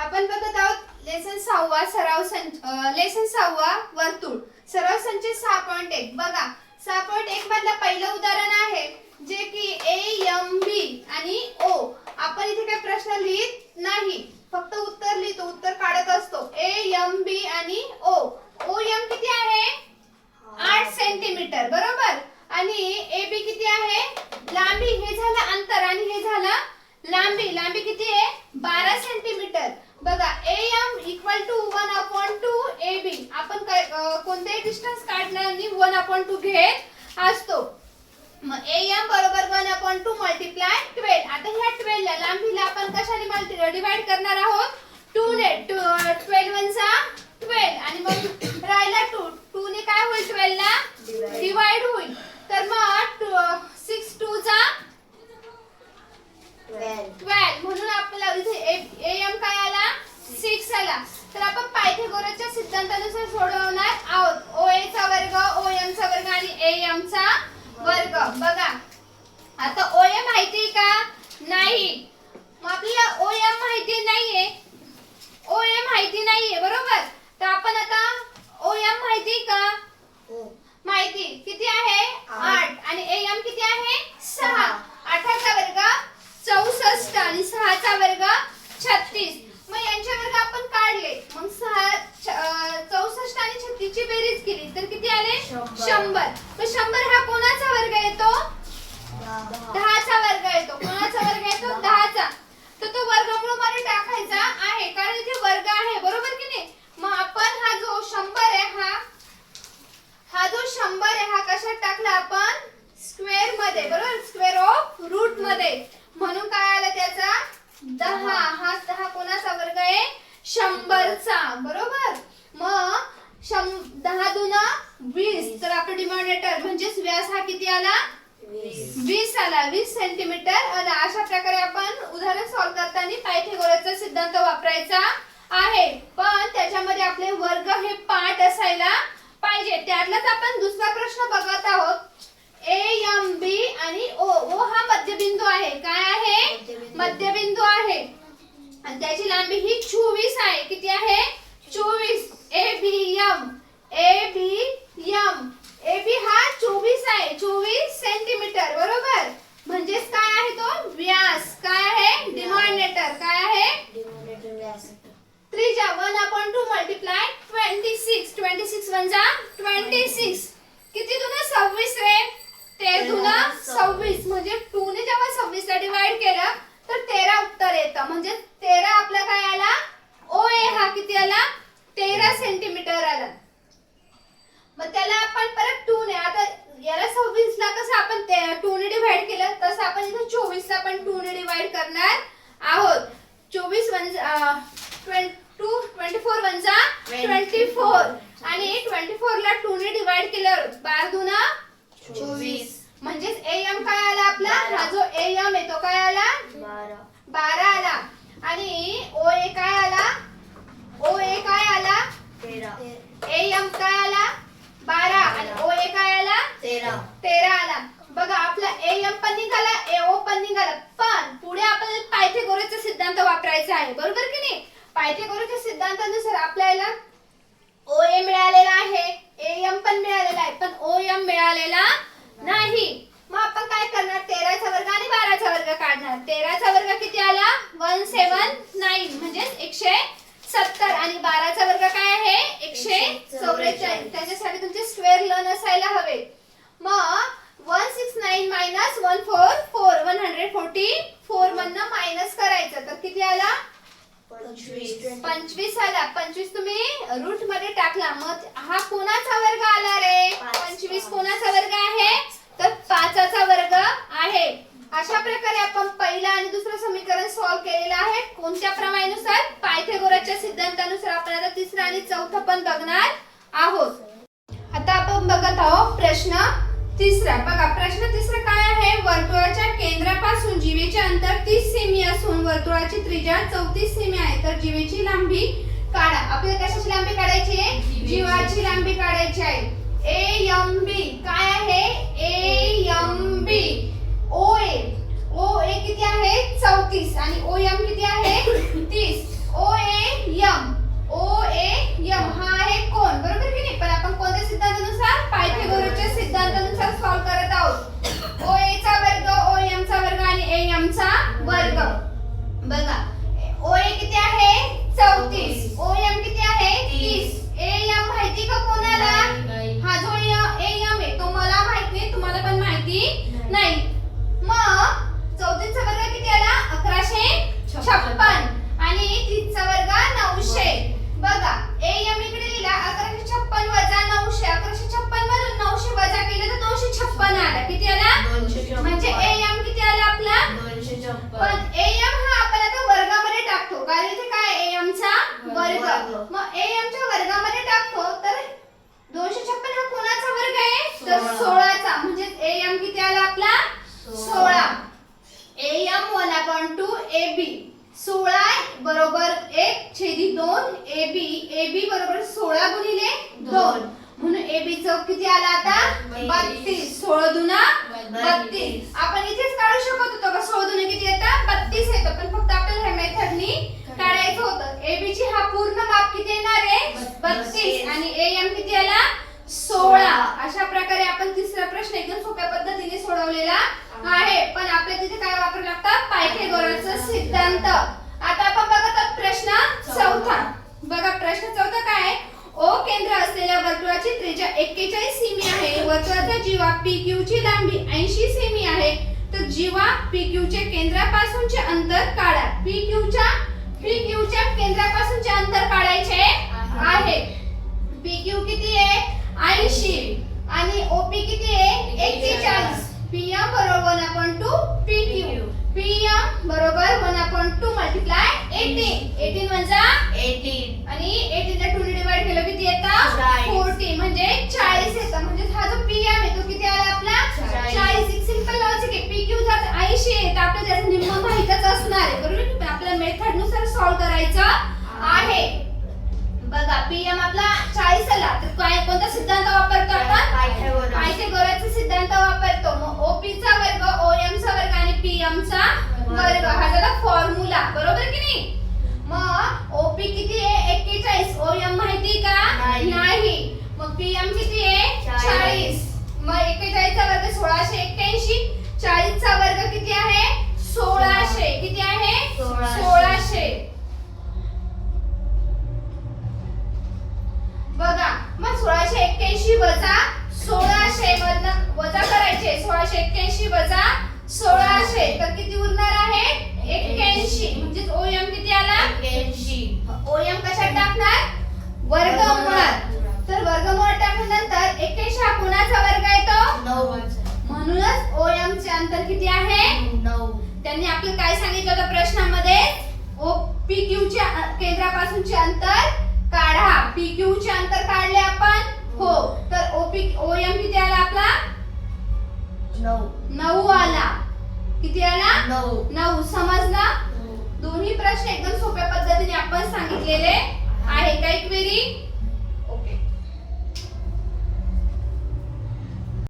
आपण बघत आहोत लेसन 6 सराव संच लेसन 6 वर्तुळ सराव संच 6.1 बघा 6.1 मधलं पहिलं उदाहरण आहे जे की ए एम बी आणि ओ. आपण इथे काही प्रश्न लिहित नाही, फक्त उत्तर लिहितो, उत्तर काढत असतो. ए एम बी आणि ओ. ओ एम किती आहे 8 सेंटीमीटर बरोबर. आणि ए बी किती आहे लांबी. हे झालं अंतर आणि हे झालं लांबी. लांबी किती आहे 12 सेंटीमीटर. बघा A M equal to 1/2 A B. आपण कोणतेही डिस्टन्स काढण्यासाठी 1/2 घेत असतो. मग ए एम बरोबर 1/2 मल्टिप्लाय 12. आता ह्या 12 ला लांबीला आपण कशाने डिवाइड करणार आहोत 2 ने. 12 1 चा 12 आणि मग राहिला 2 ने काय होईल 12 ला डिवाइड होईल. तर मग 6 2 चा 12 म्हणून आपल्याला इथे ए एम काय आला 6 आला. तर आपण पायथागोरसच्या सिद्धांतानुसार सोडवणार आहोत. ओ ए चा वर्ग ओ एम चा वर्ग आणि ए एम चा वर्ग. बघा आता ओ एम माहिती का नाही. मग आपल्याला ओ एम माहिती नाहीये, ओ एम माहिती नाहीये बरोबर. तर आपण आता ओ एम माहिती का माहिती किती आहे 8 आणि ए एम किती आहे 6. 8 चा वर्ग 64 आणि 6 चा वर्ग 36. मग यांचे वर्ग आपण काढले. मग 64 आणि 36 ची बेरीज केली तर किती आले 100. मग 100 हा कोणाचा वर्ग येतो 10 चा वर्ग येतो. कोणाचा वर्ग येतो 10 चा. तर तो वर्गमूळ मध्ये टाकायचा आहे कारण इथे वर्ग आहे बरोबर की नाही. मग आपण हा जो 100 आहे हा जो 100 आहे हा कशात टाकला आपण स्क्वेअर मध्ये बरोबर. स्क्वेअर ऑफ रूट मध्ये. म्हणून काय आलं त्याचा 10. हा 10 कोणाचा वर्ग आहे 100 चा बरोबर. मग 10 दुना 20. तर आपलं डिनॉमिनेटर म्हणजेच व्यास हा किती आला 20 आला. 20 सेंटीमीटर आला. अशा प्रकारे आपण उदाहरण सॉल्व करताना पायथागोरसचा सिद्धांत वापरायचा आहे. पण त्याच्यामध्ये आपले वर्ग हे पाठ असायला पाहिजे. त्यातलाच आपण दुसरा प्रश्न बघत आहोत. ए एम बी आणि ओ. ओ हा मध्यबिंदू आहे. काय आहे मध्यबिंदू आहे आणि त्याची लांबी ही 24 आहे. किती आहे 24. A B M A B M A B हा 24 आहे. 24 सेंटीमीटर बरोबर. म्हणजेच काय आहे तो व्यास. काय आहे डिनॉमिनेटर काय आहे त्रिज्या 1/2 मल्टिप्लाय 26. 26 1 जा 26. किती दुना 26 रे. 13 दुना 26. म्हणजे 2 ने जेव्हा 26 ला डिवाइड केलं तर 13 उत्तर येतं. म्हणजे 13 आपला काय आला ओ ए हा किती आला 13 सेंटीमीटर आला. मग त्याला आपण परत 2 ने आता याला 26 ला कसं आपण 2 ने डिवाइड केलं तसं आपण इथे 24 ला पण 2 ने डिवाइड करणार आहोत. 24 24 1 जा 24 आणि 24 ला 2 ने डिवाइड केल्यावर 12 दुना 24. म्हणजे ए एम काय आला आपला हा जो ए एम आहे तो काय आला 12 आला. आणि ओ ए काय आला ओ ए काय आला 13. ए एम काय आला 12 आणि ओ ए काय आला 13 आला. बघा आपला ए एम पण निघाला ए ओ पण निघाला. पण पुढे आपण पायथागोरसचा सिद्धांत वापरायचा आहे बरोबर की नाही. पायथागोरसच्या सिद्धांतानुसार आपल्याला ओ ए मिळालेला आहे ए एम पण मिळालेला आहे पण ओ एम मिळालेला नाही. मग आपण काय करणार 13 चा वर्ग आणि 12 चा वर्ग काढणार. 13 चा वर्ग किती आला 179 म्हणजे 170 आणि 12 चा वर्ग काय आहे 144. त्याच्यासाठी तुमचे स्क्वेअर लन असायला हवे. मग 169 144 144 मधनं मायनस करायचं तर किती आला 25 आला. 25 तुम्ही रूट मध्ये टाकला. मग हा कोणाचा वर्ग आला रे 25 कोणाचा वर्ग आहे तर 5 चा वर्ग आहे. अशा प्रकारे आपण पहिला आणि दुसरं समीकरण सॉल्व केलेलं आहे. कोणत्या प्रमाणानुसार पायथागोरसच्या सिद्धांतानुसार. आपण आता तिसरं आणि चौथं पण बघणार आहोत. आता आपण बघत आहोत प्रश्न तिसरा. बघा प्रश्न तिसरा काय आहे. वर्तुळाच्या केंद्रापासून जीवेचे अंतर 30 सेमी असून वर्तुळाची त्रिज्या 34 सेमी आहे. तर जीवेची लांबी काढा. आपल्याला कशाची लांबी काढायची आहे जीवाची लांबी काढायची आहे. ए एम बी काय आहे ए एम बी ओ ए किती आहे 34 आणि ओ एम किती आहे 30. ओ ए नाही. मग 34 चा वर्ग किती आला 1156 आणि 30 चा वर्ग 900. बघा am इकडे लिहिला 1156 वजा 900. 1156 मधून 900 वजा केलं तर 256 आला. किती आला म्हणजे am किती आला आपला 256. पण am हा आपण आता वर्गामध्ये टाकतो कारण इथे काय am चा वर्ग. मग am च्या वर्गामध्ये टाकतो तर 256 हा कोणाचा वर्ग आहे तर 16 चा. म्हणजे am किती आला आपला 16. am 1/2 ab 16 बरोबर 1/2 ab बरोबर 16 गुणिले 2 म्हणून ab चं किती आला आता 32. 16 दुना 32. आपण इथेच काढू शकत होतो का 16 दुना किती येतं 32 येतं. पण फक्त आपल्याला ह्या मेथडनी काढायचं होतं. ab ची हा पूर्ण माप किती येणार आहे 32 आणि am किती आला 16. अशा प्रकारे आपण तिसरा प्रश्न एकदम सोप्या पद्धतीने सोडवलेला आहे. पण आपल्याला तिथे काय वापरावं लागतं पायथागोरसचा सिद्धांत. आता आपण बघत आहोत प्रश्न चौथा. बघा प्रश्न चौथा काय आहे ओ केंद्र असलेल्या वर्तुळाची त्रिज्या 41 सेमी आहे. वर्तुळाचा जीवा PQ ची लांबी 80 सेमी आहे. तर जीवा PQ चे केंद्रापासूनचे अंतर काढा. PQ च्या केंद्रापासूनचे अंतर काढायचे आहे. PQ किती आहे 80 आणि OP किती आहे 41. PM बरोबर 1/2 PQ. PM बरोबर 1/2 मल्टिप्लाय 18. 18 वजा 18 आणि 18 ला 2 ने डिवाइड केलं किती येतं 40 म्हणजे 40 येतं. म्हणजे हा जो PM आहे तो किती आला आपला 40. एक सिंपल लॉजिक आहे. PQ जर 80 आहे तर आपल्याला त्याचं निम्म माहितच असणार आहे बरोबर. पण आपल्याला मेथड नुसार सॉल्व करायचं आहे. बघा PM आपला 40 आला तर काय कोणता सिद्धांत वापरतो आपण पायथागोरसचा सिद्धांत वापरतो. मग OP चा वर्ग OM चा वर्ग आणि PM चा वर्ग हा झाला फॉर्म्युला बरोबर की नाही. मग OP किती आहे 41. OM माहिती का नाही. मग PM किती आहे 40. मग 41 चा वर्ग 1681. 40 चा वर्ग किती आहे 1600. किती आहे 1600. बघा मग 1681 वजा 1600 मधनं वजा करायचे. 1681 वजा 1600 तर किती उरणार आहे 81. म्हणजे OM किती आला 81. OM कशात टाकणार वर्गमुळात. तर वर्गमुळात टाकल्यानंतर 81 हा कोणाचा वर्ग येतो 9. म्हणूनच OM चे अंतर किती आहे 9. त्यांनी आपल्याला काय सांगितलं होतं प्रश्नामध्ये PQ च्या केंद्रापासूनचे अंतर काढा. PQ चे अंतर काढले आपण हो. तर OM किती आला आपला 9 आला. किती आला 9. समजलं. दोन्ही प्रश्न एकदम सोप्या पद्धतीने आपण सांगितलेले आहे. काही क्वेरी